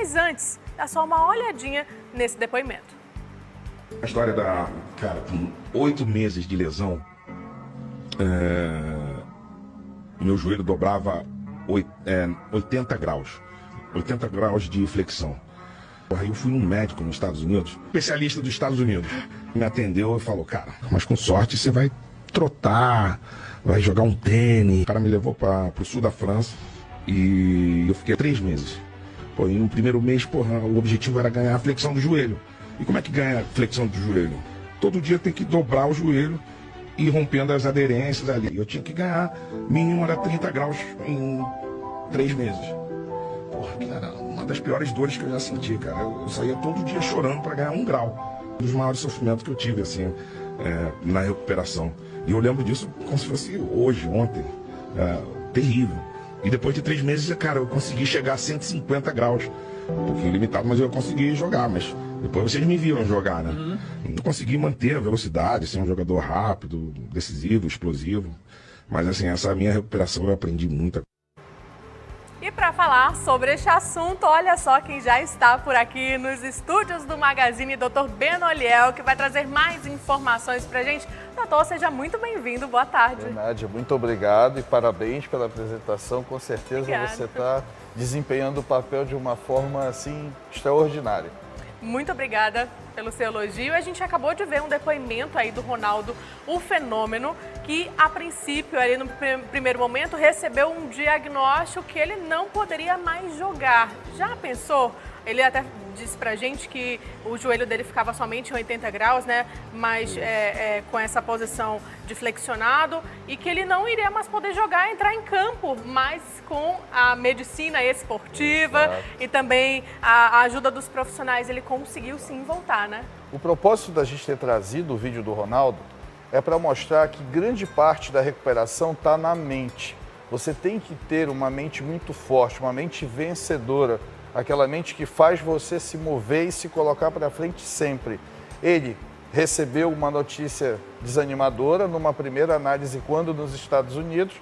Mas antes, dá só uma olhadinha nesse depoimento. A história cara, com 8 meses de lesão, meu joelho dobrava 80 graus. 80 graus de flexão. Aí eu fui num médico nos Estados Unidos, especialista dos Estados Unidos, me atendeu e falou, cara, mas com sorte você vai trotar, vai jogar um tênis. O cara me levou para o sul da França e eu fiquei 3 meses. Pô, e no primeiro mês, o objetivo era ganhar a flexão do joelho. E como é que ganha a flexão do joelho? Todo dia tem que dobrar o joelho e ir rompendo as aderências ali. Eu tinha que ganhar, mínimo era 30 graus em 3 meses. Porra, cara, uma das piores dores que eu já senti, cara. Eu saía todo dia chorando para ganhar 1 grau. Um dos maiores sofrimentos que eu tive, assim, na recuperação. E eu lembro disso como se fosse hoje, ontem. Terrível. E depois de 3 meses, cara, eu consegui chegar a 150 graus. Um pouquinho limitado, mas eu consegui jogar. Mas depois vocês me viram jogar, né? Eu consegui manter a velocidade, ser um jogador rápido, decisivo, explosivo. Mas, assim, essa minha recuperação eu aprendi muito. E para falar sobre este assunto, olha só quem já está por aqui nos estúdios do Magazine, Dr. Benoliel, que vai trazer mais informações para a gente. Doutor, seja muito bem-vindo, boa tarde. Nádia, muito obrigado e parabéns pela apresentação. Com certeza Obrigada. Você está desempenhando o papel de uma forma, assim, extraordinária. Muito obrigada pelo seu elogio. A gente acabou de ver um depoimento aí do Ronaldo, o fenômeno, que a princípio, ali no primeiro momento, recebeu um diagnóstico que ele não poderia mais jogar. Já pensou? Ele até disse pra gente que o joelho dele ficava somente em 80 graus, né? Mas com essa posição de flexionado, e que ele não iria mais poder jogar, entrar em campo, mas com a medicina esportiva. Exato. E também a ajuda dos profissionais, ele conseguiu sim voltar, né? O propósito da gente ter trazido o vídeo do Ronaldo é para mostrar que grande parte da recuperação está na mente. Você tem que ter uma mente muito forte, uma mente vencedora, aquela mente que faz você se mover e se colocar para frente sempre. Ele recebeu uma notícia desanimadora numa primeira análise quando nos Estados Unidos,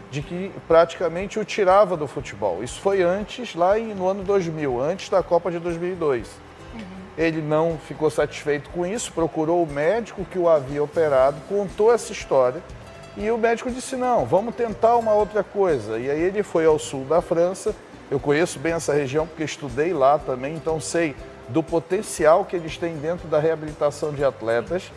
de que praticamente o tirava do futebol. Isso foi antes, lá no ano 2000, antes da Copa de 2002. Ele não ficou satisfeito com isso, procurou o médico que o havia operado, contou essa história e o médico disse, não, vamos tentar uma outra coisa. E aí ele foi ao sul da França. Eu conheço bem essa região porque estudei lá também, então sei do potencial que eles têm dentro da reabilitação de atletas.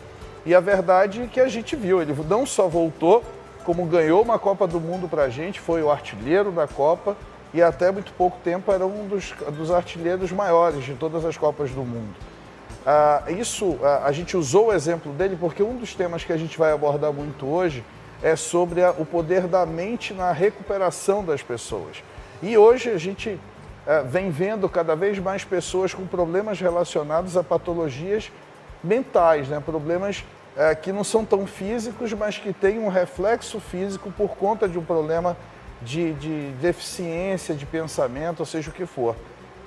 E a verdade é que a gente viu, ele não só voltou, como ganhou uma Copa do Mundo para a gente, foi o artilheiro da Copa e até muito pouco tempo era um dos artilheiros maiores de todas as Copas do Mundo. A gente usou o exemplo dele porque um dos temas que a gente vai abordar muito hoje é sobre o poder da mente na recuperação das pessoas. E hoje a gente vem vendo cada vez mais pessoas com problemas relacionados a patologias mentais, né? Problemas que não são tão físicos, mas que têm um reflexo físico por conta de um problema de deficiência de pensamento, ou seja o que for.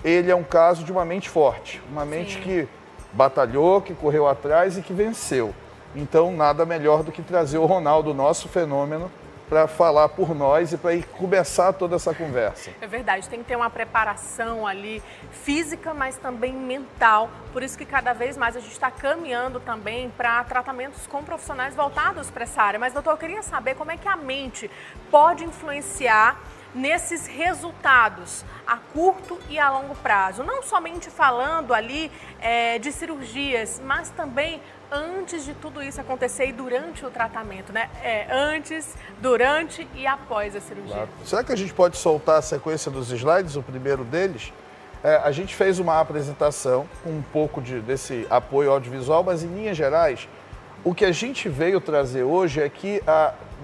Ele é um caso de uma mente forte, uma mente que batalhou, que correu atrás e que venceu. Então, nada melhor do que trazer o Ronaldo, nosso fenômeno, para falar por nós e para começar toda essa conversa. É verdade, tem que ter uma preparação ali física, mas também mental. Por isso que cada vez mais a gente está caminhando também para tratamentos com profissionais voltados para essa área. Mas, doutor, eu queria saber como é que a mente pode influenciar nesses resultados a curto e a longo prazo. Não somente falando ali de cirurgias, mas também antes de tudo isso acontecer e durante o tratamento, né? Antes, durante e após a cirurgia. Claro. Será que a gente pode soltar a sequência dos slides, o primeiro deles? A gente fez uma apresentação com um pouco desse apoio audiovisual, mas em linhas gerais, o que a gente veio trazer hoje é que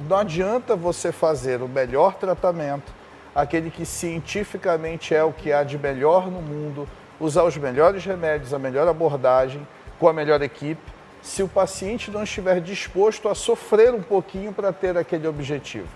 não adianta você fazer o melhor tratamento, aquele que cientificamente é o que há de melhor no mundo, usar os melhores remédios, a melhor abordagem, com a melhor equipe, se o paciente não estiver disposto a sofrer um pouquinho para ter aquele objetivo.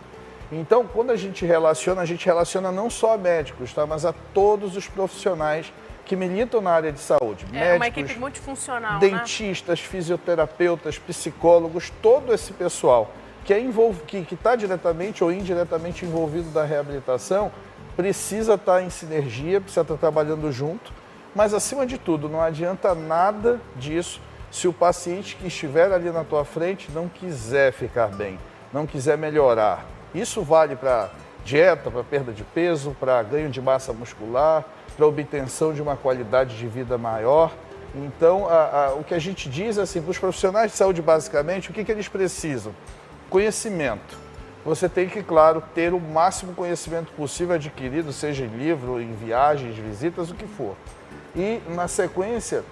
Então, quando a gente relaciona não só a médicos, tá? Mas a todos os profissionais que militam na área de saúde. Médicos, uma equipe multifuncional, dentistas, fisioterapeutas, psicólogos, todo esse pessoal que está diretamente ou indiretamente envolvido na reabilitação, precisa estar em sinergia, precisa estar trabalhando junto, mas acima de tudo, não adianta nada disso se o paciente que estiver ali na tua frente não quiser ficar bem, não quiser melhorar. Isso vale para dieta, para perda de peso, para ganho de massa muscular, para obtenção de uma qualidade de vida maior. Então, o que a gente diz assim, para os profissionais de saúde, basicamente, o que eles precisam? Conhecimento. Você tem que, claro, ter o máximo conhecimento possível adquirido, seja em livro, em viagens, visitas, o que for. E, na sequência,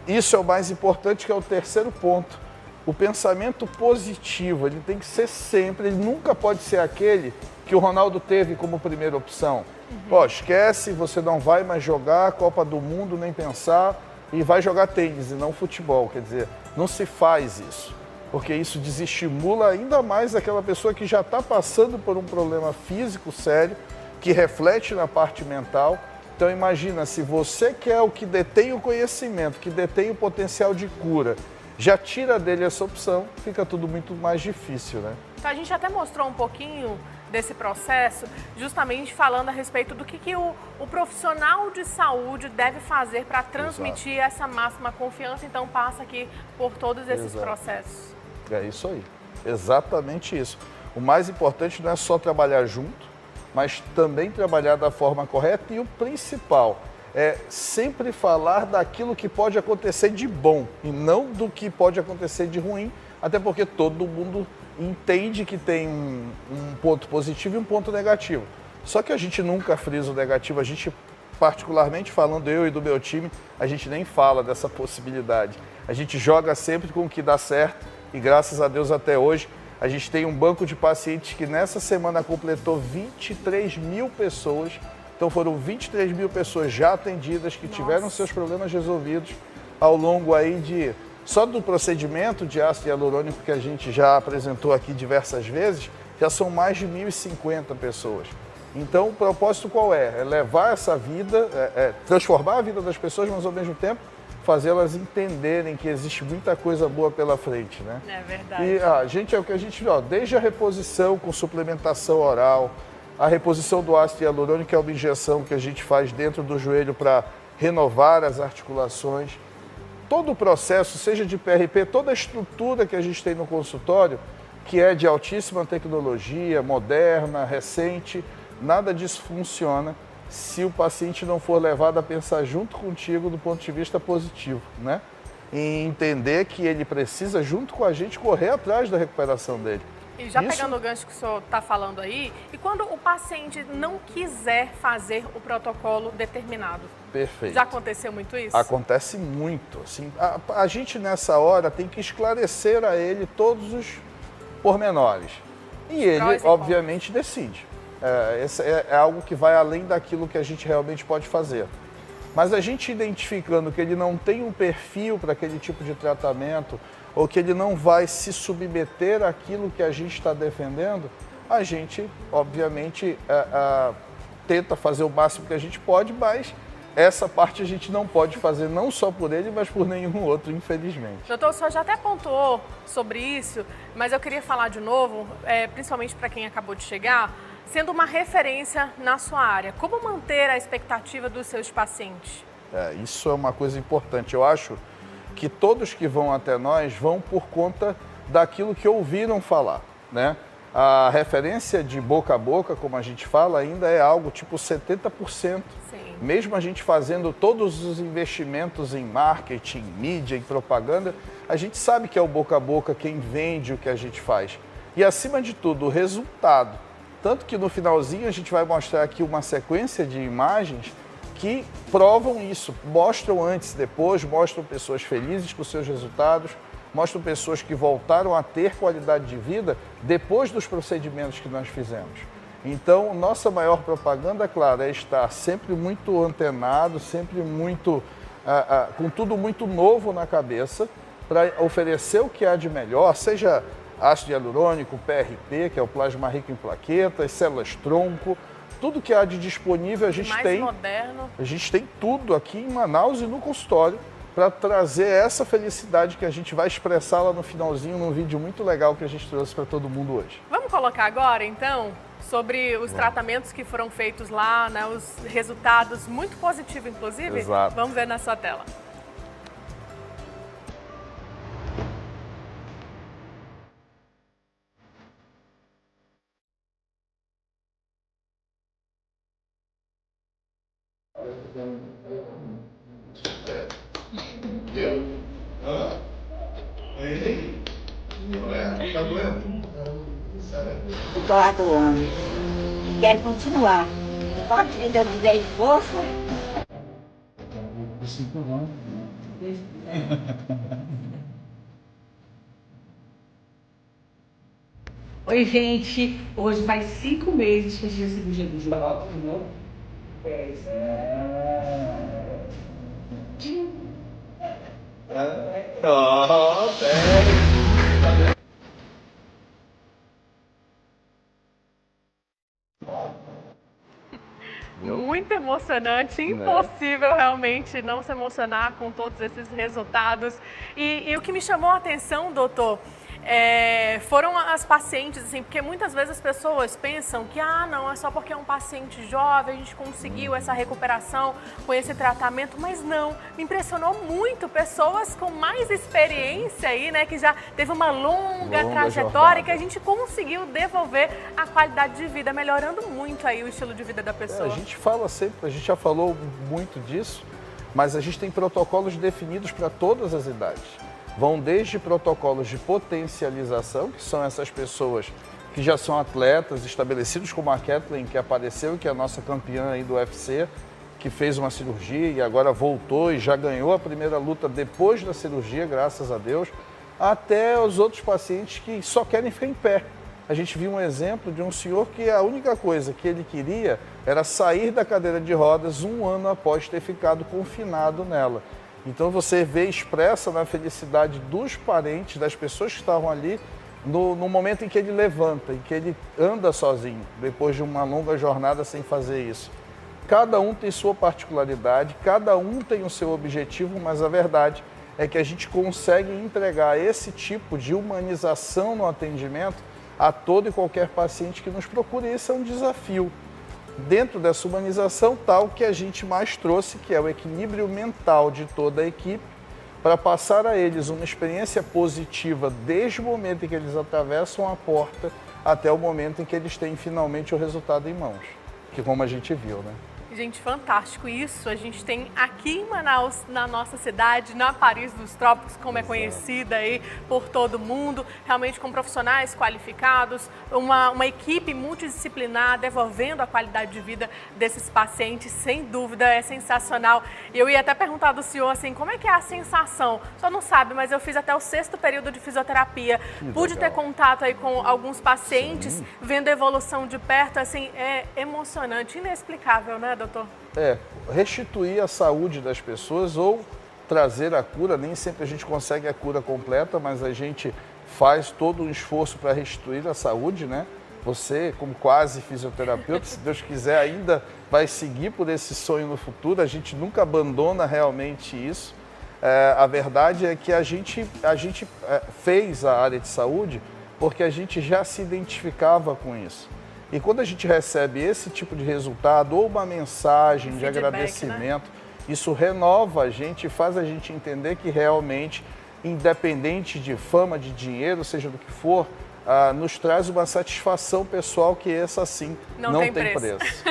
isso é o mais importante, que é o terceiro ponto. O pensamento positivo, ele tem que ser sempre, ele nunca pode ser aquele que o Ronaldo teve como primeira opção. Ó, esquece, você não vai mais jogar a Copa do Mundo, nem pensar, e vai jogar tênis e não futebol. Quer dizer, não se faz isso, porque isso desestimula ainda mais aquela pessoa que já está passando por um problema físico sério, que reflete na parte mental. Então imagina, se você que é o que detém o conhecimento, que detém o potencial de cura, já tira dele essa opção, fica tudo muito mais difícil, né? Então a gente até mostrou um pouquinho desse processo, justamente falando a respeito do que o profissional de saúde deve fazer para transmitir essa máxima confiança, então passa aqui por todos esses processos. É isso aí, exatamente isso. O mais importante não é só trabalhar junto, mas também trabalhar da forma correta, e o principal é sempre falar daquilo que pode acontecer de bom e não do que pode acontecer de ruim, até porque todo mundo entende que tem um ponto positivo e um ponto negativo. Só que a gente nunca frisa o negativo, a gente, particularmente falando eu e do meu time, a gente nem fala dessa possibilidade. A gente joga sempre com o que dá certo e, graças a Deus, até hoje, a gente tem um banco de pacientes que nessa semana completou 23 mil pessoas. Então foram 23 mil pessoas já atendidas, que tiveram seus problemas resolvidos ao longo aí de... Só do procedimento de ácido hialurônico que a gente já apresentou aqui diversas vezes, já são mais de 1.050 pessoas. Então o propósito qual é? É levar essa vida, transformar a vida das pessoas, mas ao mesmo tempo fazê-las entenderem que existe muita coisa boa pela frente, né? É verdade. E a gente, é o que a gente viu, desde a reposição com suplementação oral, a reposição do ácido hialurônico, que é uma injeção que a gente faz dentro do joelho para renovar as articulações. Todo o processo, seja de PRP, toda a estrutura que a gente tem no consultório, que é de altíssima tecnologia, moderna, recente, nada disso funciona se o paciente não for levado a pensar junto contigo do ponto de vista positivo, né? E entender que ele precisa, junto com a gente, correr atrás da recuperação dele. E já pegando o gancho que o senhor está falando aí, e quando o paciente não quiser fazer o protocolo determinado? Perfeito. Já aconteceu muito isso? Acontece muito. Assim, a gente nessa hora tem que esclarecer a ele todos os pormenores. E ele, obviamente, decide. Esse é algo que vai além daquilo que a gente realmente pode fazer. Mas a gente identificando que ele não tem um perfil para aquele tipo de tratamento, ou que ele não vai se submeter àquilo que a gente está defendendo, a gente, obviamente, tenta fazer o máximo que a gente pode, mas essa parte a gente não pode fazer, não só por ele, mas por nenhum outro, infelizmente. Doutor, o senhor já até pontuou sobre isso, mas eu queria falar de novo, principalmente para quem acabou de chegar, sendo uma referência na sua área, como manter a expectativa dos seus pacientes? Isso é uma coisa importante. Eu acho que todos que vão até nós vão por conta daquilo que ouviram falar, né? A referência de boca a boca, como a gente fala, ainda é algo tipo 70%. Sim. Mesmo a gente fazendo todos os investimentos em marketing, mídia, em propaganda, a gente sabe que é o boca a boca quem vende o que a gente faz. E, acima de tudo, o resultado. Tanto que no finalzinho a gente vai mostrar aqui uma sequência de imagens que provam isso, mostram antes e depois, mostram pessoas felizes com seus resultados, mostram pessoas que voltaram a ter qualidade de vida depois dos procedimentos que nós fizemos. Então, nossa maior propaganda, claro, é estar sempre muito antenado, sempre muito, com tudo muito novo na cabeça, para oferecer o que há de melhor, seja ácido hialurônico, PRP, que é o plasma rico em plaquetas, células-tronco, tudo que há de disponível a gente tem. Mais moderno. A gente tem tudo aqui em Manaus e no consultório para trazer essa felicidade que a gente vai expressar lá no finalzinho num vídeo muito legal que a gente trouxe para todo mundo hoje. Vamos colocar agora, então? sobre os tratamentos que foram feitos lá, né, os resultados muito positivos, inclusive. Exato. Vamos ver na sua tela. Tá doendo? Eduardo quer continuar. Pode me dar esforço? Oi, gente. Hoje faz 5 meses que a gente cirurgia do joelho. Muito emocionante, impossível realmente não se emocionar com todos esses resultados. E o que me chamou a atenção, doutor, foram as pacientes, assim, porque muitas vezes as pessoas pensam que, não, é só porque é um paciente jovem, a gente conseguiu essa recuperação com esse tratamento, mas não, me impressionou muito, pessoas com mais experiência aí, né, que já teve uma longa trajetória e que a gente conseguiu devolver a qualidade de vida, melhorando muito aí o estilo de vida da pessoa. A gente fala sempre, a gente já falou muito disso, mas a gente tem protocolos definidos para todas as idades. Vão desde protocolos de potencialização, que são essas pessoas que já são atletas estabelecidos, como a Kathleen, que apareceu, que é a nossa campeã aí do UFC, que fez uma cirurgia e agora voltou e já ganhou a primeira luta depois da cirurgia, graças a Deus, até os outros pacientes que só querem ficar em pé. A gente viu um exemplo de um senhor que a única coisa que ele queria era sair da cadeira de rodas 1 ano após ter ficado confinado nela. Então você vê expressa na felicidade dos parentes, das pessoas que estavam ali, no momento em que ele levanta, em que ele anda sozinho, depois de uma longa jornada sem fazer isso. Cada um tem sua particularidade, cada um tem o seu objetivo, mas a verdade é que a gente consegue entregar esse tipo de humanização no atendimento a todo e qualquer paciente que nos procure. Isso é um desafio. Dentro dessa humanização tal que a gente mais trouxe, que é o equilíbrio mental de toda a equipe, para passar a eles uma experiência positiva desde o momento em que eles atravessam a porta até o momento em que eles têm finalmente o resultado em mãos, que como a gente viu, né? Gente, fantástico isso. A gente tem aqui em Manaus, na nossa cidade, na Paris dos Trópicos, como é conhecida aí por todo mundo, realmente com profissionais qualificados, uma equipe multidisciplinar devolvendo a qualidade de vida desses pacientes, sem dúvida, é sensacional. Eu ia até perguntar do senhor, assim, como é que é a sensação? O senhor não sabe, mas eu fiz até o 6º período de fisioterapia, pude ter contato aí com alguns pacientes, vendo a evolução de perto, assim, é emocionante, inexplicável, né, doutor? Restituir a saúde das pessoas ou trazer a cura. Nem sempre a gente consegue a cura completa, mas a gente faz todo um esforço para restituir a saúde, né? Você, como quase fisioterapeuta, se Deus quiser, ainda vai seguir por esse sonho no futuro. A gente nunca abandona realmente isso. A verdade é que a gente fez a área de saúde porque a gente já se identificava com isso. E quando a gente recebe esse tipo de resultado ou uma mensagem de agradecimento, né? Isso renova a gente e faz a gente entender que realmente, independente de fama, de dinheiro, seja do que for, nos traz uma satisfação pessoal que essa sim não tem preço.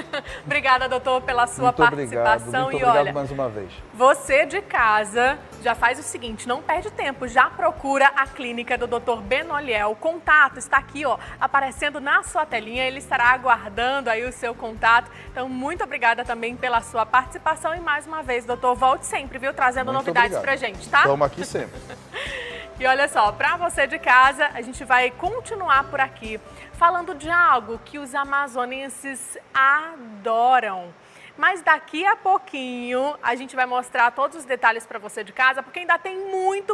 Obrigada, doutor, pela sua participação. Muito obrigado mais uma vez. Você de casa já faz o seguinte, não perde tempo, já procura a clínica do Dr. Benoliel. O contato está aqui, ó, aparecendo na sua telinha, ele estará aguardando aí o seu contato. Então, muito obrigada também pela sua participação e mais uma vez, doutor, volte sempre, viu, trazendo novidades pra gente, tá? Estamos aqui sempre. E olha só, para você de casa, a gente vai continuar por aqui falando de algo que os amazonenses adoram. Mas daqui a pouquinho a gente vai mostrar todos os detalhes para você de casa, porque ainda tem muito